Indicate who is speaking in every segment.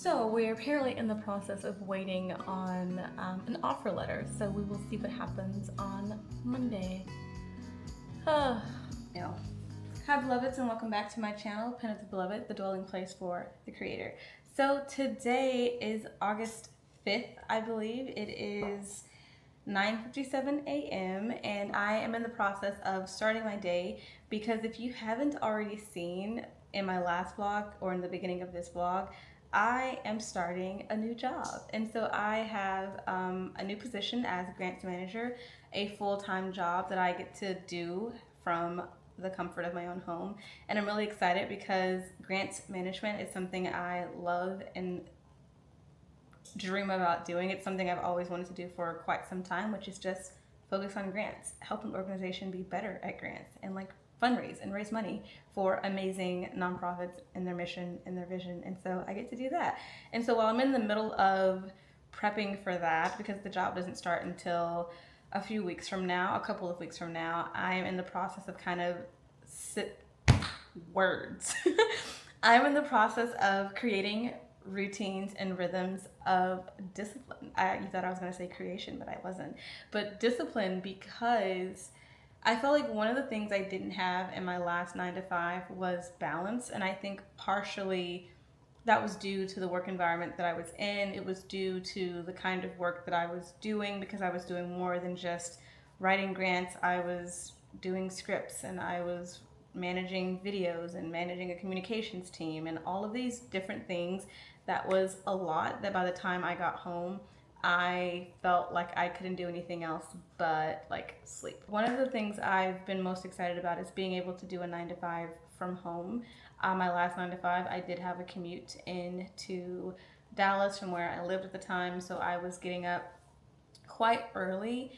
Speaker 1: So we're apparently in the process of waiting on an offer letter. So we will see what happens on Monday. No. Hi beloveds, and welcome back to my channel, Pen of the Beloved, the dwelling place for the creator. So today is August 5th, I believe. It is 9:57 a.m. and I am in the process of starting my day, because if you haven't already seen in my last vlog or in the beginning of this vlog, I am starting a new job. And so I have a new position as Grant's manager, a full-time job that I get to do from the comfort of my own home. And I'm really excited because Grant's management is something I love and dream about doing. It's something I've always wanted to do for quite some time, which is just focus on grants, help an organization be better at grants, and like fundraise and raise money for amazing nonprofits and their mission and their vision. And so I get to do that. And so while I'm in the middle of prepping for that, because the job doesn't start until a couple of weeks from now, I am in the process of I'm in the process of creating routines and rhythms of discipline. You thought I was going to say creation, but I wasn't. But discipline, because I felt like one of the things I didn't have in my last 9 to 5 was balance. And I think partially that was due to the work environment that I was in. It was due to the kind of work that I was doing, because I was doing more than just writing grants. I was doing scripts, and I was managing videos and managing a communications team and all of these different things. That was a lot that by the time I got home, I felt like I couldn't do anything else but like sleep. One of the things I've been most excited about is being able to do a 9 to 5 from home. My last 9 to 5, I did have a commute into Dallas from where I lived at the time, so I was getting up quite early,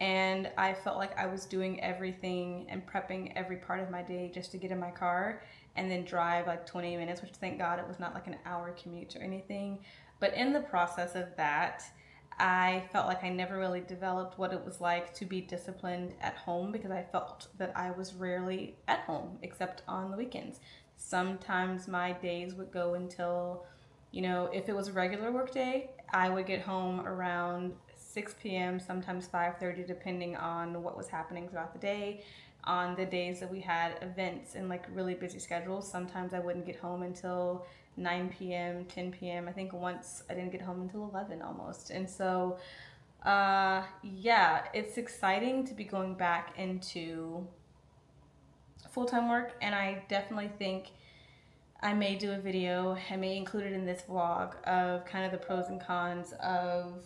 Speaker 1: and I felt like I was doing everything and prepping every part of my day just to get in my car and then drive like 20 minutes, which thank God it was not like an hour commute or anything. But in the process of that, I felt like I never really developed what it was like to be disciplined at home, because I felt that I was rarely at home except on the weekends. Sometimes my days would go until, if it was a regular work day, I would get home around 6 p.m., sometimes 5:30, depending on what was happening throughout the day. On the days that we had events and like really busy schedules, sometimes I wouldn't get home until 9 p.m., 10 p.m. I think once I didn't get home until 11 almost. And so, yeah, it's exciting to be going back into full-time work, and I definitely think I may do a video, I may include it in this vlog, of kind of the pros and cons of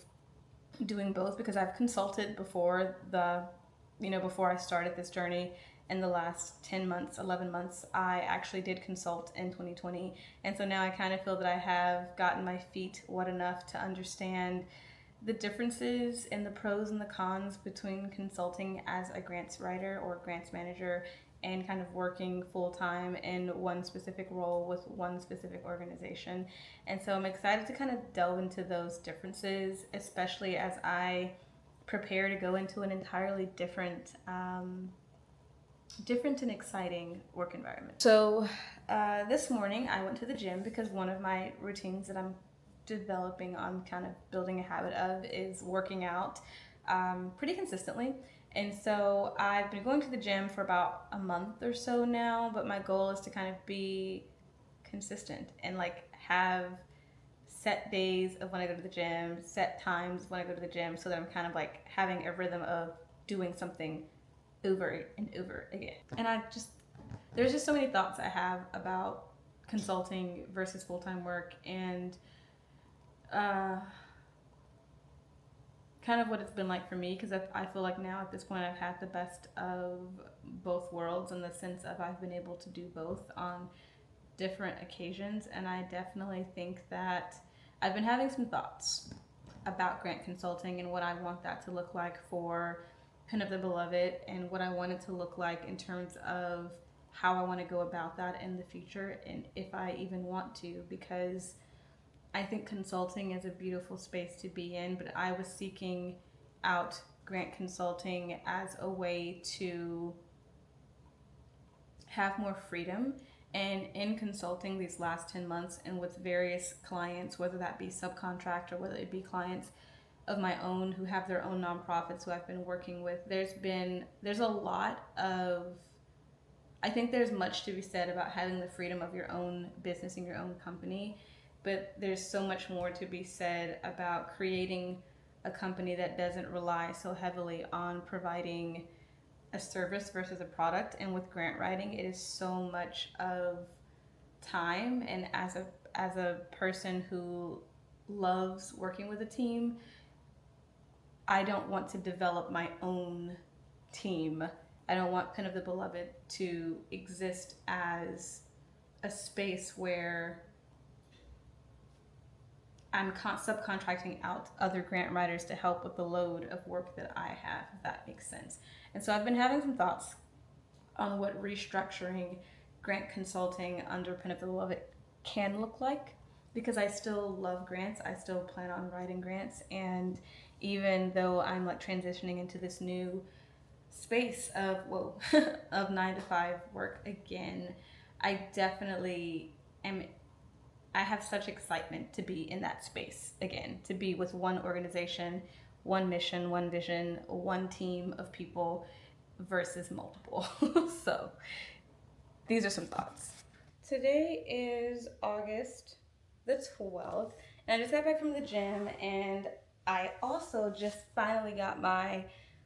Speaker 1: doing both, because I've consulted before before I started this journey. In the last 10 months, 11 months, I actually did consult in 2020. And so now I kind of feel that I have gotten my feet wet enough to understand the differences and the pros and the cons between consulting as a grants writer or grants manager and kind of working full-time in one specific role with one specific organization. And so I'm excited to kind of delve into those differences, especially as I prepare to go into an entirely different and exciting work environment. So this morning I went to the gym, because one of my routines that I'm developing on kind of building a habit of is working out pretty consistently. And so I've been going to the gym for about a month or so now, but my goal is to kind of be consistent and like have set days of when I go to the gym, set times when I go to the gym, so that I'm kind of like having a rhythm of doing something over and over again. And there's just so many thoughts I have about consulting versus full-time work, and kind of what it's been like for me, because I feel like now at this point I've had the best of both worlds, in the sense of I've been able to do both on different occasions. And I definitely think that I've been having some thoughts about grant consulting and what I want that to look like for Pen of the Beloved, and what I want it to look like in terms of how I want to go about that in the future, and if I even want to, because I think consulting is a beautiful space to be in, but I was seeking out grant consulting as a way to have more freedom And in consulting these last 10 months and with various clients, whether that be subcontract or whether it be clients of my own who have their own nonprofits who I've been working with, there's a lot of, I think there's much to be said about having the freedom of your own business and your own company, but there's so much more to be said about creating a company that doesn't rely so heavily on providing a service versus a product. And with grant writing, it is so much of time. And as a person who loves working with a team, I don't want to develop my own team. I don't want Pen of the Beloved to exist as a space where I'm subcontracting out other grant writers to help with the load of work that I have, if that makes sense. And so I've been having some thoughts on what restructuring grant consulting under Pen of the Beloved can look like, because I still love grants. I still plan on writing grants. And even though I'm like transitioning into this new space of, of 9 to 5 work again, I definitely am, I have such excitement to be in that space again, to be with one organization, one mission, one vision, one team of people versus multiple. So these are some thoughts. Today is August the 12th, and I just got back from the gym, and I also just finally got my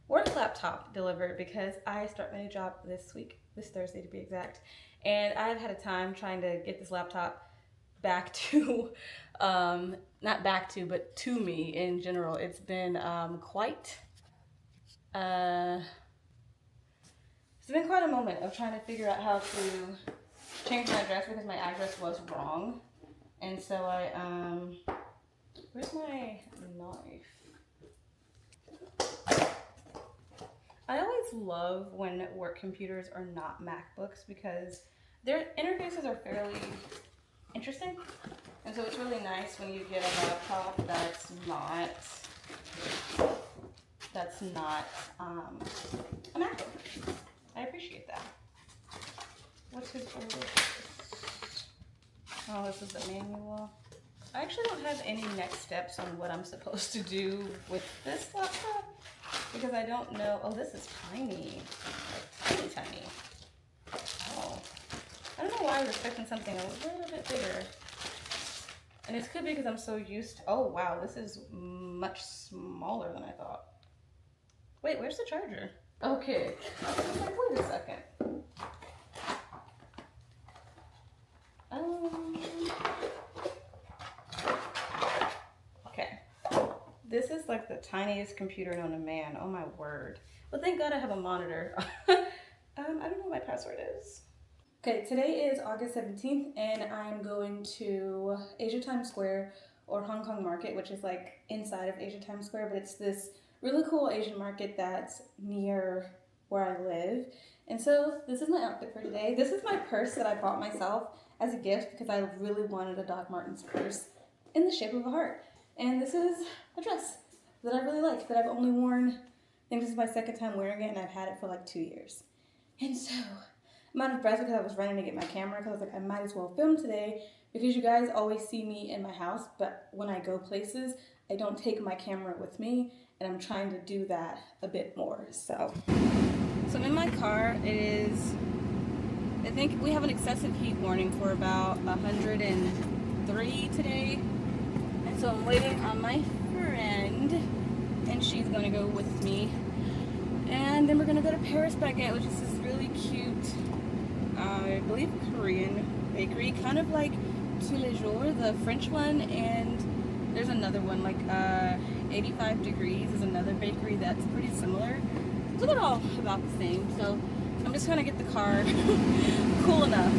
Speaker 1: work laptop delivered because I start my new job this week, this Thursday to be exact. And I've had a time trying to get this laptop back to, not back to, but to me in general. It's been it's been quite a moment of trying to figure out how to change my address because my address was wrong. And so where's my knife? I always love when work computers are not MacBooks because their interfaces are fairly interesting. And so it's really nice when you get a laptop that's not a MacBook. I appreciate that. What's his order? Oh, this is the manual. I actually don't have any next steps on what I'm supposed to do with this laptop because I don't know. Oh, this is tiny. Like tiny. Oh. I don't know why I was expecting something a little bit bigger. And it could be because I'm so used to, oh wow, this is much smaller than I thought. Wait, where's the charger? Okay. I was like, wait a second. Okay. This is like the tiniest computer known to man. Oh my word. Well, thank God I have a monitor. I don't know what my password is. Okay, today is August 17th and I'm going to Asia Times Square or Hong Kong Market, which is like inside of Asia Times Square, but it's this really cool Asian market that's near where I live. And so this is my outfit for today. This is my purse that I bought myself as a gift because I really wanted a Doc Martens purse in the shape of a heart. And this is a dress that I really like that I've only worn, I think this is my second time wearing it and I've had it for like 2 years. And so I'm out of breath because I was running to get my camera because I was like, I might as well film today because you guys always see me in my house, but when I go places, I don't take my camera with me, and I'm trying to do that a bit more. So I'm in my car. It is, I think we have an excessive heat warning for about 103 today, and so I'm waiting on my friend, and she's gonna go with me, and then we're gonna go to Paris Baguette, which is this really cute, I believe Korean bakery, kind of like Tous les Jours, the French one, and there's another one like 85 Degrees is another bakery that's pretty similar. So they're all about the same. So I'm just gonna get the car cool enough.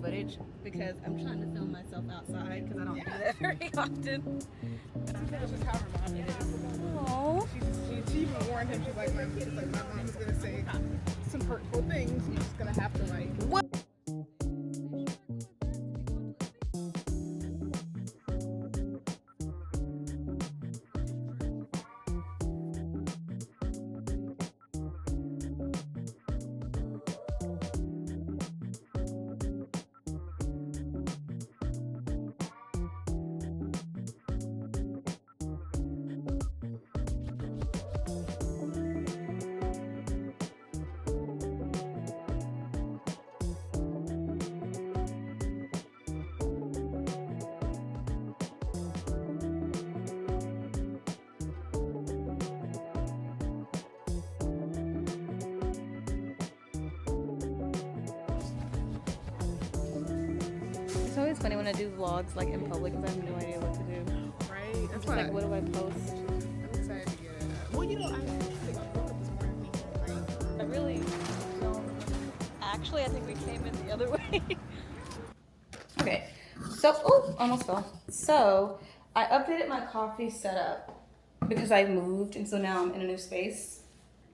Speaker 1: Footage because I'm trying to film myself outside because I don't do that very often. Oh.
Speaker 2: She even warned him. She's like, my mom's gonna say some hurtful things. You're just gonna have to like. What?
Speaker 1: always funny when I do vlogs like in public because I have no idea what to do.
Speaker 2: Right? That's
Speaker 1: Just
Speaker 2: why
Speaker 1: like, what do I post?
Speaker 2: I'm excited to get it. Well, you know, I think I woke up this morning thinking,
Speaker 1: I really don't. Actually, I think we came in the other way. Okay, so, oh, almost fell. So, I updated my coffee setup because I moved, and so now I'm in a new space.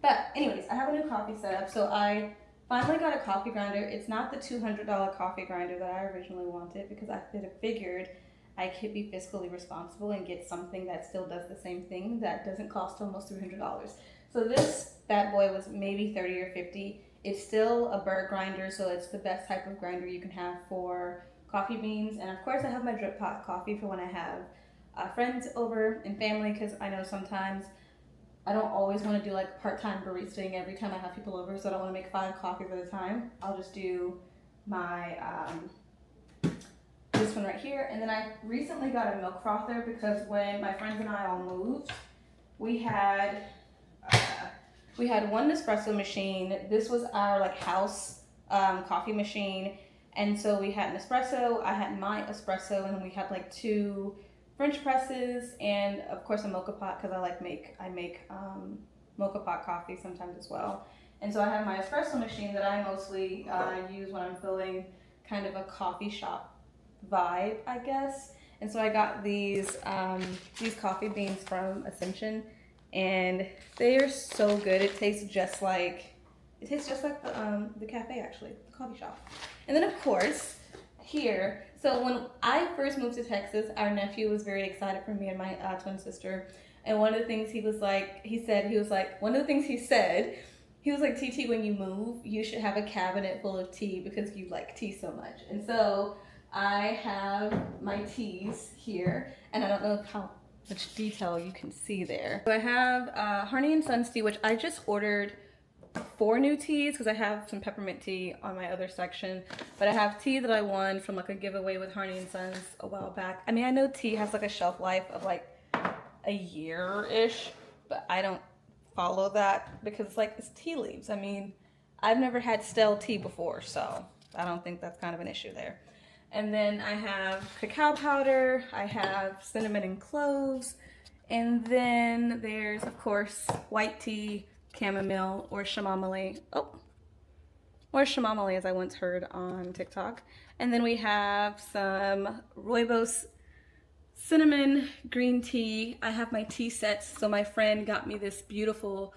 Speaker 1: But anyways, I have a new coffee setup, so I finally got a coffee grinder. It's not the $200 coffee grinder that I originally wanted because I figured I could be fiscally responsible and get something that still does the same thing that doesn't cost almost $300. So this bad boy was maybe 30 or 50. It's still a bird grinder, so it's the best type of grinder you can have for coffee beans. And of course I have my drip pot coffee for when I have friends over and family, because I know sometimes I don't always want to do like part-time baristaing every time I have people over, so I don't want to make 5 coffees at a time. I'll just do my this one right here. And then I recently got a milk frother because when my friends and I all moved, we had one Nespresso machine. This was our like house coffee machine, and so we had an espresso. I had my espresso, and then we had like 2 French presses, and of course a mocha pot because I make mocha pot coffee sometimes as well. And so I have my espresso machine that I mostly use when I'm feeling kind of a coffee shop vibe, I guess. And so I got these coffee beans from Ascension, and they are so good. It tastes just like the cafe, actually, the coffee shop. And then of course here, so when I first moved to Texas, our nephew was very excited for me and my twin sister. And one of the things he was like, TT, when you move, you should have a cabinet full of tea because you like tea so much. And so I have my teas here, and I don't know how much detail you can see there. So I have Harney and Sons tea, which I just ordered 4 new teas because I have some peppermint tea on my other section, but I have tea that I won from like a giveaway with Harney and Sons a while back. I mean, I know tea has like a shelf life of like a year-ish, but I don't follow that because it's tea leaves. I mean, I've never had stale tea before, so I don't think that's kind of an issue there. And then I have cacao powder, I have cinnamon and cloves, and then there's of course white tea, chamomile, or chamomile. Or chamomile, as I once heard on TikTok. And then we have some rooibos cinnamon green tea. I have my tea sets, so my friend got me this beautiful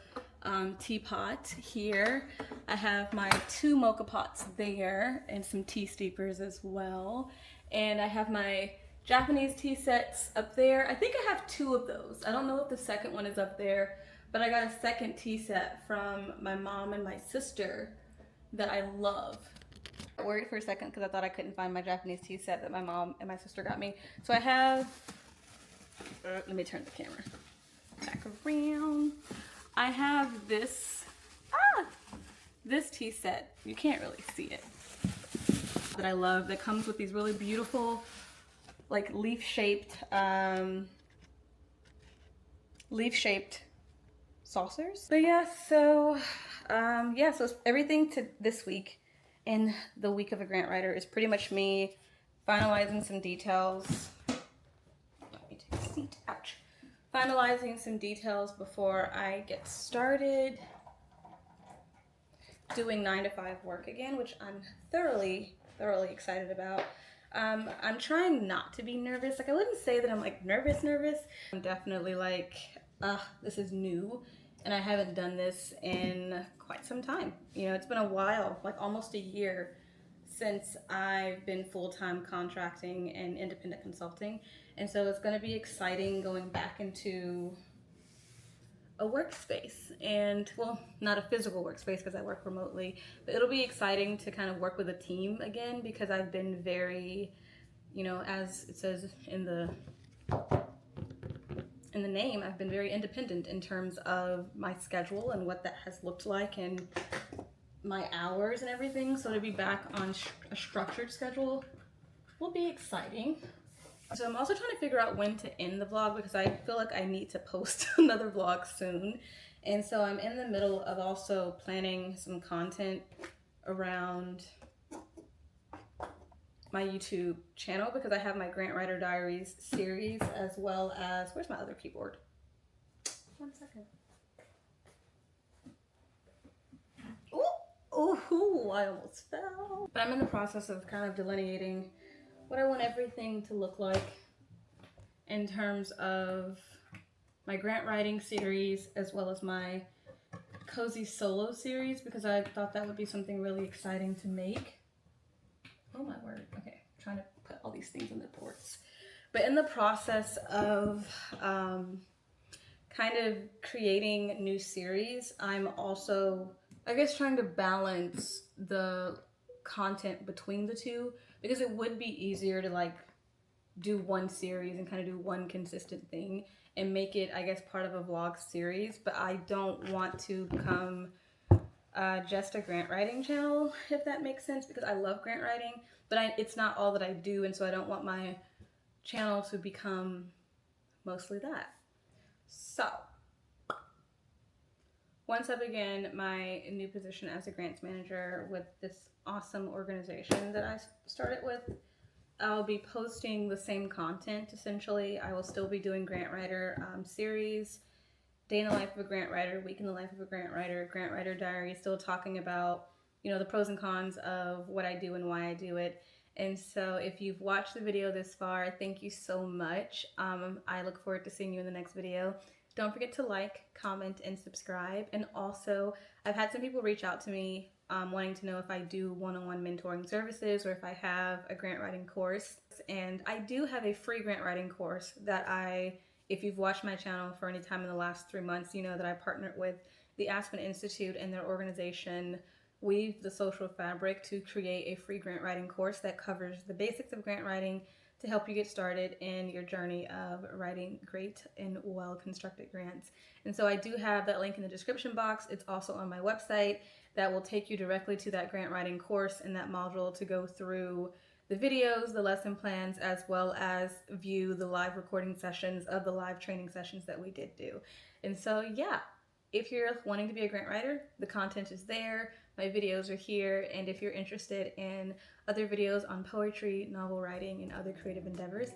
Speaker 1: teapot here. I have my 2 mocha pots there and some tea steepers as well. And I have my Japanese tea sets up there. I think I have 2 of those. I don't know if the second one is up there, but I got a second tea set from my mom and my sister that I love. I worried for a second because I thought I couldn't find my Japanese tea set that my mom and my sister got me. So I have, let me turn the camera back around. I have this tea set. You can't really see it. That I love, that comes with these really beautiful like leaf-shaped saucers. But yeah, so so everything to this week in the week of a Grant Writer is pretty much me finalizing some details. Let me take a seat. Ouch. Finalizing some details before I get started doing 9 to 5 work again, which I'm thoroughly excited about. I'm trying not to be nervous. Like, I wouldn't say that I'm like nervous. I'm definitely like, this is new, and I haven't done this in quite some time. You know, it's been a while, like almost a year since I've been full-time contracting and independent consulting. And so it's gonna be exciting going back into a workspace, and well, not a physical workspace because I work remotely, but it'll be exciting to kind of work with a team again, because I've been very, you know, as it says in the name, I've been very independent in terms of my schedule and what that has looked like and my hours and everything. So to be back on a structured schedule will be exciting. So I'm also trying to figure out when to end the vlog because I feel like I need to post another vlog soon. And so I'm in the middle of also planning some content around my YouTube channel because I have my Grant Writer Diaries series as well as, where's my other keyboard? 1 second. Oh, I almost fell. But I'm in the process of kind of delineating what I want everything to look like in terms of my grant writing series as well as my cozy solo series, because I thought that would be something really exciting to make. Oh my word. Okay, I'm trying to put all these things in the ports. But in the process of kind of creating new series, I'm also, I guess, trying to balance the content between the two, because it would be easier to like do one series and kind of do one consistent thing and make it, I guess, part of a vlog series. But I don't want to become just a grant writing channel, if that makes sense, because I love grant writing, but it's not all that I do, and so I don't want my channel to become mostly that. So once I begin my new position as a grants manager with this awesome organization that I started with, I'll be posting the same content essentially. I will still be doing grant writer series, day in the life of a grant writer, week in the life of a grant writer diary, still talking about, you know, the pros and cons of what I do and why I do it. And so if you've watched the video this far, thank you so much. I look forward to seeing you in the next video. Don't forget to like, comment, and subscribe. And also, I've had some people reach out to me wanting to know if I do one-on-one mentoring services or if I have a grant writing course. And I do have a free grant writing course that if you've watched my channel for any time in the last 3 months, you know that I partnered with the Aspen Institute and their organization Weave the Social Fabric to create a free grant writing course that covers the basics of grant writing to help you get started in your journey of writing great and well-constructed grants. And so I do have that link in the description box. It's also on my website that will take you directly to that grant writing course and that module to go through the videos, the lesson plans, as well as view the live recording sessions of the live training sessions that we did do. And so, yeah, if you're wanting to be a grant writer, the content is there, my videos are here, and if you're interested in other videos on poetry, novel writing, and other creative endeavors,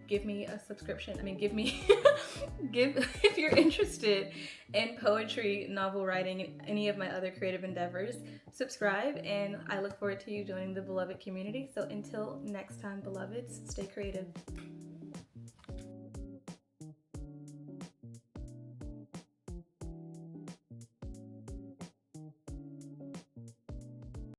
Speaker 1: give me a subscription. I mean, if you're interested in poetry, novel writing, and any of my other creative endeavors, subscribe, and I look forward to you joining the beloved community. So until next time, beloveds, stay creative.